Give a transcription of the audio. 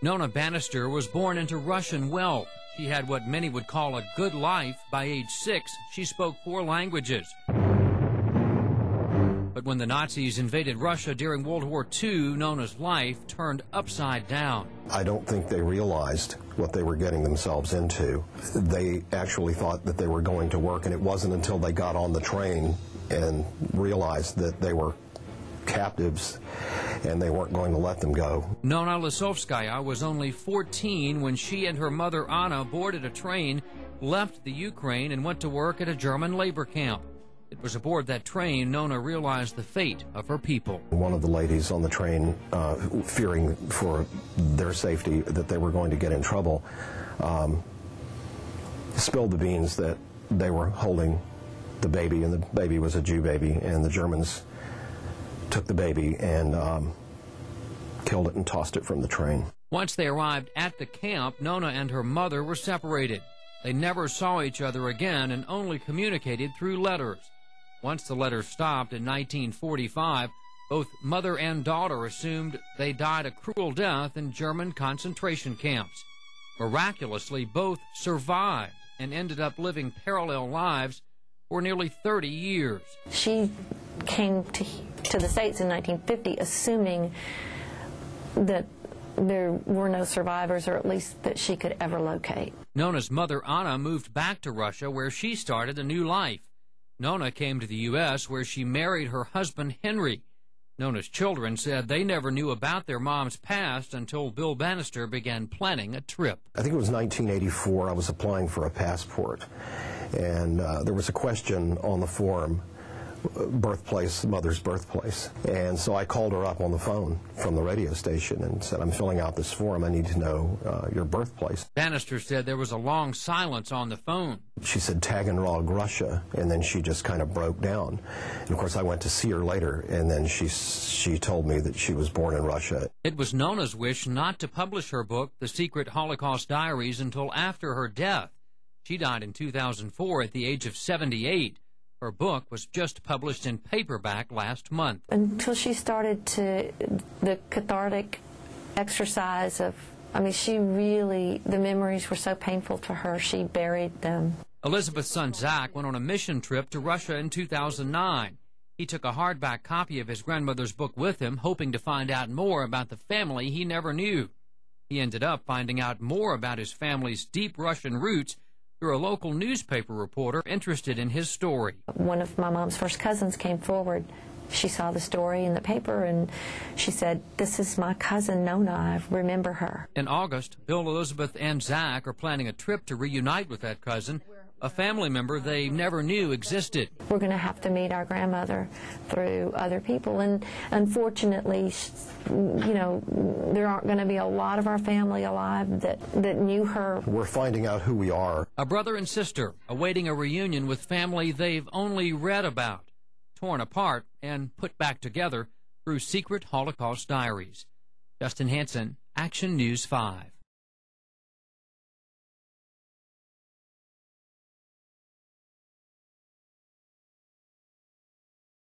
Nona Bannister was born into Russian wealth. She had what many would call a good life. By age 6, she spoke 4 languages. But when the Nazis invaded Russia during World War II, Nona's life turned upside down. I don't think they realized what they were getting themselves into. They actually thought that they were going to work, and it wasn't until they got on the train and realized that they were captives and they weren't going to let them go. Nona Lisovskaya was only 14 when she and her mother Anna boarded a train, left the Ukraine, and went to work at a German labor camp. It was aboard that train Nona realized the fate of her people. One of the ladies on the train, fearing for their safety that they were going to get in trouble, spilled the beans that they were holding the baby, and the baby was a Jew baby, and the Germans took the baby and killed it and tossed it from the train. Once they arrived at the camp, Nona and her mother were separated. They never saw each other again and only communicated through letters. Once the letters stopped in 1945, both mother and daughter assumed they died a cruel death in German concentration camps. Miraculously, both survived and ended up living parallel lives for nearly 30 years. She came to the States in 1950 assuming that there were no survivors, or at least that she could ever locate. Nona's mother, Anna, moved back to Russia, where she started a new life. Nona came to the U.S., where she married her husband, Henry. Nona's children said they never knew about their mom's past until Bill Bannister began planning a trip. I think it was 1984. I was applying for a passport, and there was a question on the form, birthplace, mother's birthplace. And so I called her up on the phone from the radio station and said, I'm filling out this form. I need to know your birthplace. Bannister said there was a long silence on the phone. She said Taganrog, Russia, and then she just kind of broke down. And of course I went to see her later, and then she told me that she was born in Russia. It was Nona's wish not to publish her book, The Secret Holocaust Diaries, until after her death. She died in 2004 at the age of 78. Her book was just published in paperback last month. Until she started the cathartic exercise of, she really, the memories were so painful to her, she buried them. Elizabeth's son Zach went on a mission trip to Russia in 2009. He took a hardback copy of his grandmother's book with him, hoping to find out more about the family he never knew. He ended up finding out more about his family's deep Russian roots through a local newspaper reporter interested in his story. One of my mom's first cousins came forward. She saw the story in the paper, and she said, this is my cousin Nona, I remember her. In August, Bill, Elizabeth, and Zach are planning a trip to reunite with that cousin, a family member they never knew existed. We're going to have to meet our grandmother through other people, and unfortunately, there aren't going to be a lot of our family alive that knew her. We're finding out who we are. A brother and sister awaiting a reunion with family they've only read about, torn apart and put back together through secret Holocaust diaries. Justin Hansen, Action News 5.